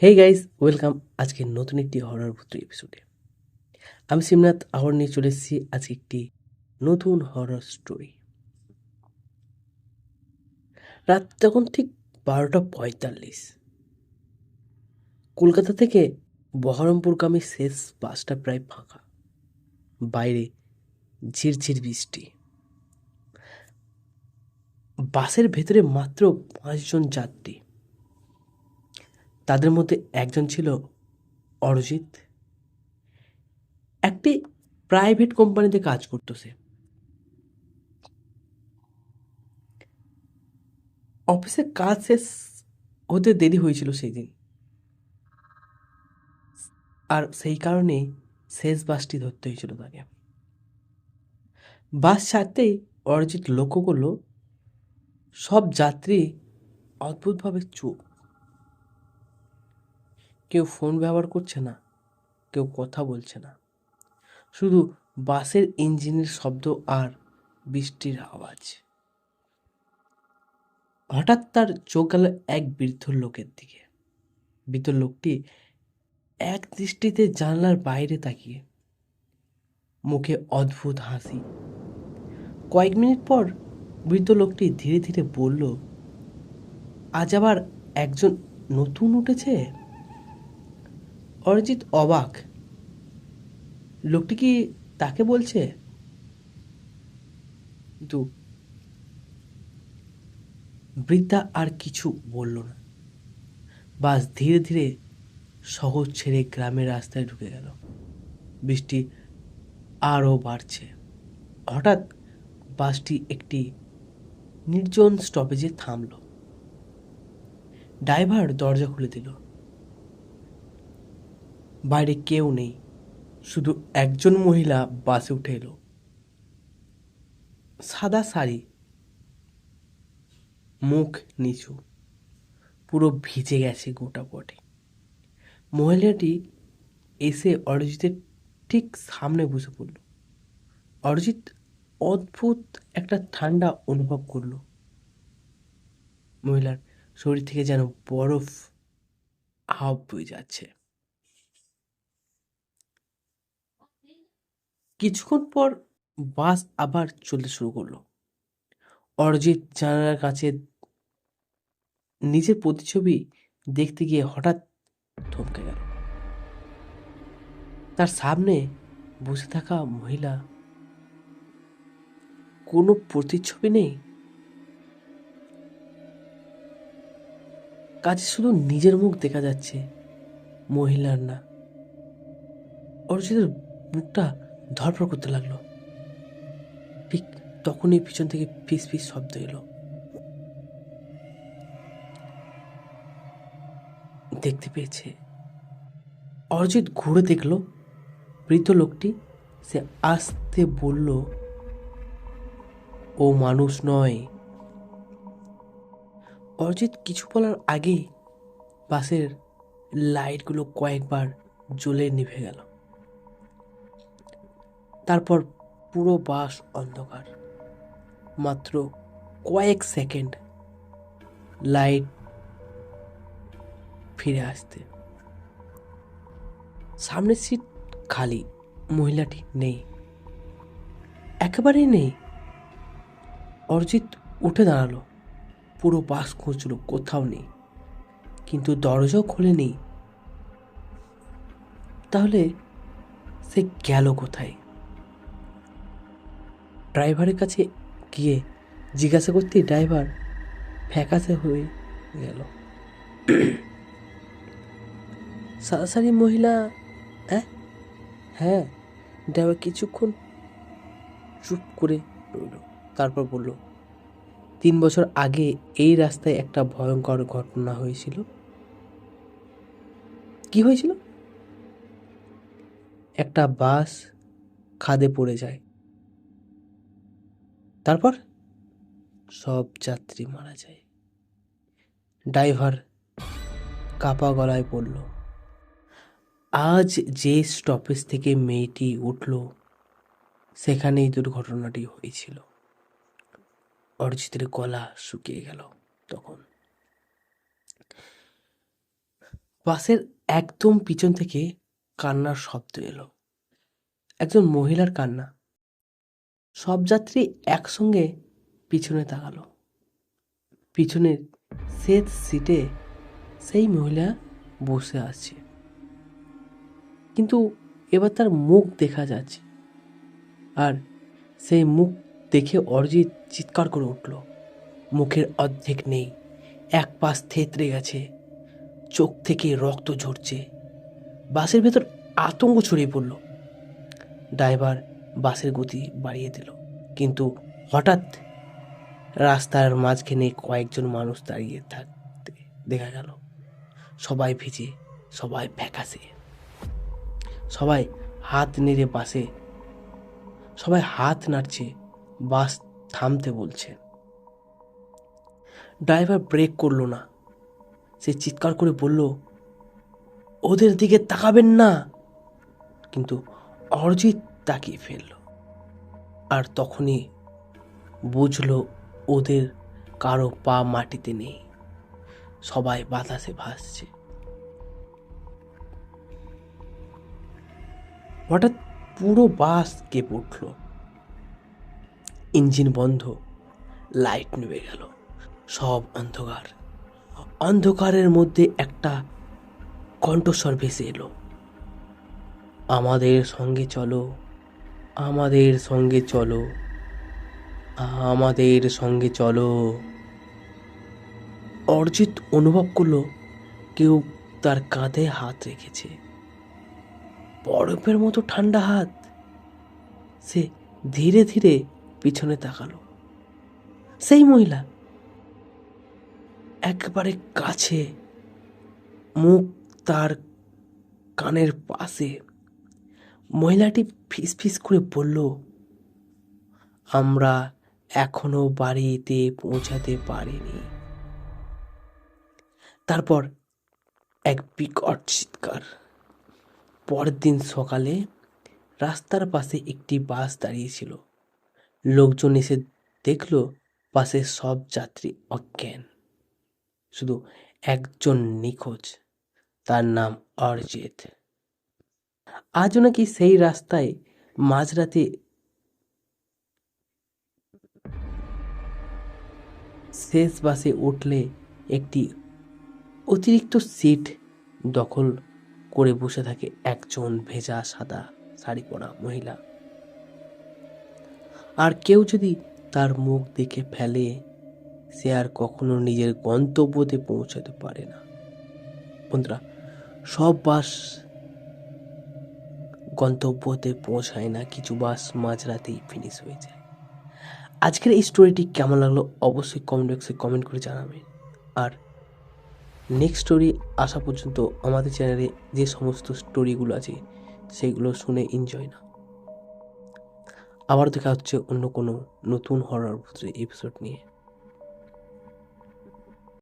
Hey guys, welcome আজকে নতুন একটি হরর ভূত এপিসোডে। আমি শিবনাথ আবার নিয়ে চলে এসেছি আজকে একটি নতুন হরর স্টোরি। রাত তখন ঠিক 12:45। কলকাতা থেকে বহরমপুরগামী শেষ বাসটা প্রায় ফাঁকা। বাইরে ঝিরঝির বৃষ্টি। বাসের ভেতরে মাত্র 5 জন যাত্রী। তাদের মধ্যে একজন ছিল অরিজিৎ। একটি প্রাইভেট কোম্পানিতে কাজ করতো সে। অফিসে কাজ শেষ হতে দেরি হয়েছিল সেই দিন, আর সেই কারণে শেষ বাসটি ধরতে হয়েছিল তাকে। বাস ছাড়তেই অরিজিৎ লক্ষ্য করলো সব যাত্রী অদ্ভুতভাবে চুপ। কেউ ফোন ব্যবহার করছে না, কেউ কথা বলছে না, শুধু বাসের ইঞ্জিনের শব্দ আর বৃষ্টির আওয়াজ। হঠাৎ তার চোখ গেল এক বৃদ্ধ লোকের দিকে। বৃদ্ধ লোকটি এক দৃষ্টিতে জানলার বাইরে তাকিয়ে, মুখে অদ্ভুত হাসি। কয়েক মিনিট পর বৃদ্ধ লোকটি ধীরে ধীরে বলল, আজ আবার একজন নতুন উঠেছে। অরিজিৎ অবাক। লোকটি কি তাকে বলছে? কিন্তু বৃদ্ধা আর কিছু বলল না। বাস ধীরে ধীরে শহর ছেড়ে গ্রামের রাস্তায় ঢুকে গেল। বৃষ্টি আরও বাড়ছে। হঠাৎ বাসটি একটি নির্জন স্টপেজে থামল। ড্রাইভার দরজা খুলে দিল। বাইরে কেউ নেই, শুধু একজন মহিলা বাসে উঠে এলো। সাদা শাড়ি, মুখ নিচু, পুরো ভিজে গেছে গোটা বডি। মহিলাটি এসে অরিজিতের ঠিক সামনে বসে পড়ল। অরিজিৎ অদ্ভুত একটা ঠান্ডা অনুভব করলো। মহিলার শরীর থেকে যেন বরফ হাওয়া বয়ে যাচ্ছে। কিছুক্ষণ পর বাস আবার চলতে শুরু করলো। অরিজিৎ জানালার কাছে নিজের প্রতিচ্ছবি দেখতে গিয়ে হঠাৎ থমকে গেল। তার সামনে বসে থাকা মহিলা, কোনো প্রতিচ্ছবি নেই, কাছে শুধু নিজের মুখ দেখা যাচ্ছে, মহিলার না। অরিজিতের বুকটা ধড়ফড় করতে লাগলো। ঠিক তখনই পিছন থেকে ফিস ফিস শব্দ এলো। দেখতে পেয়েছে। অরিজিৎ ঘুরে দেখলো বৃদ্ধ লোকটি। সে আস্তে বলল, ও মানুষ নয়। অরিজিৎ কিছু বলার আগেই বাসের লাইটগুলো কয়েকবার জ্বলে নিভে গেল। তারপর পুরো বাস অন্ধকার। মাত্র কয়েক সেকেন্ড লাইট ফিরে আসতে। সামনের সিট খালি, মহিলাটি নেই, একেবারেই নেই। অরিজিৎ উঠে দাঁড়ালো। পুরো বাস খুঁজলো, কোথাও নেই, কিন্তু দরজাও খোলেনি। তাহলে সে গেল কোথায়? ড্রাইভারের কাছে গিয়ে জিজ্ঞাসা করতেই ড্রাইভার ফ্যাকাশে হয়ে গেল। সাদা শাড়ি মহিলা? হ্যাঁ হ্যাঁ। ড্রাইভার কিছুক্ষণ চুপ করে রইল, তারপর বলল, 3 বছর আগে এই রাস্তায় একটা ভয়ঙ্কর ঘটনা হয়েছিল। কি হয়েছিল? একটা বাস খাদে পড়ে যায়, তারপর সব যাত্রী মারা যায়। ড্রাইভার কাপা গলায় বলল, আজ যে স্টপেজ থেকে মেয়েটি উঠল সেখানেই দুর্ঘটনাটি হয়েছিল। অরিজিতের গলা শুকিয়ে গেল তখন। বাসের একদম পিছন থেকে কান্নার শব্দ এলো, একজন মহিলার কান্না। সব যাত্রী একসঙ্গে পিছনে তাকালো। পিছনের শেষ সিটে সেই মহিলা বসে আছে, কিন্তু এবার তার মুখ দেখা যাচ্ছে। আর সেই মুখ দেখে অরিজিৎ চিৎকার করে উঠল। মুখের অর্ধেক নেই, এক পাশ থেতরে গেছে, চোখ থেকে রক্ত ঝরছে। বাসের ভেতর আতঙ্ক ছড়িয়ে পড়ল। ড্রাইভার বাসের গতি বাড়িয়ে দিল, কিন্তু হঠাৎ রাস্তার মাঝখানে কয়েকজন মানুষ দাঁড়িয়ে থাকতে দেখা গেল। সবাই ভিজে, সবাই ফ্যাকাশে, সবাই হাত নেড়ে বাসে, সবাই হাত নাড়ছে, বাস থামতে বলছে। ড্রাইভার ব্রেক করলো না। সে চিৎকার করে বলল, ওদের দিকে তাকাবেন না। কিন্তু অরিজিৎ তাকিয়ে ফেলল। আর তখনই বুঝলো ওদের কারো পা মাটিতে নেই, সবাই বাতাসে ভাসছে। হঠাৎ পুরো বাস কেঁপে উঠল। ইঞ্জিন বন্ধ, লাইট নিভে গেল, সব অন্ধকার। অন্ধকারের মধ্যে একটা কণ্ঠস্বর ভেসে এলো, আমাদের সঙ্গে চলো, আমাদের সঙ্গে চলো, আমাদের সঙ্গে চলো। অরিজিৎ অনুভব করলো কেউ তার কাঁধে হাত রেখেছে, বরফের মতো ঠান্ডা হাত। সে ধীরে ধীরে পিছনে তাকালো। সেই মহিলা একেবারে কাছে, মুখ তার কানের পাশে। মহিলাটি ফিসফিস করে বলল, আমরা এখনো বাড়িতে পৌঁছাতে পারিনি। তারপর এক বিকট চিৎকার। পরের দিন সকালে রাস্তার পাশে একটি বাস দাঁড়িয়েছিল। লোকজন এসে দেখল বাসের সব যাত্রী অজ্ঞান, শুধু একজন নিখোঁজ, তার নাম অরিজিৎ। আজও নাকি সেই রাস্তায় মাঝরাতে শেষ বাসে উঠলে একটি অতিরিক্ত সিট দখল করে বসে থাকে একজন ভেজা সাদা শাড়ি পরা মহিলা। আর কেউ যদি তার মুখ দেখে ফেলে, সে আর কখনো নিজের গন্তব্যতে পৌঁছাতে পারে না। বন্ধুরা, সব বাস গন্তব্যতে পৌঁছায় না, কিছু বাস মাঝরাতেই ফিনিশ হয়ে যায়। আজকের এই স্টোরিটি কেমন লাগলো অবশ্যই কমেন্ট বক্সে কমেন্ট করে জানাবেন। আর নেক্সট স্টোরি আসা পর্যন্ত আমাদের চ্যানেলে যে সমস্ত স্টোরিগুলো আছে সেগুলো শুনে এনজয় না। আবার দেখা হচ্ছে অন্য কোনো নতুন হরর এপিসোড নিয়ে।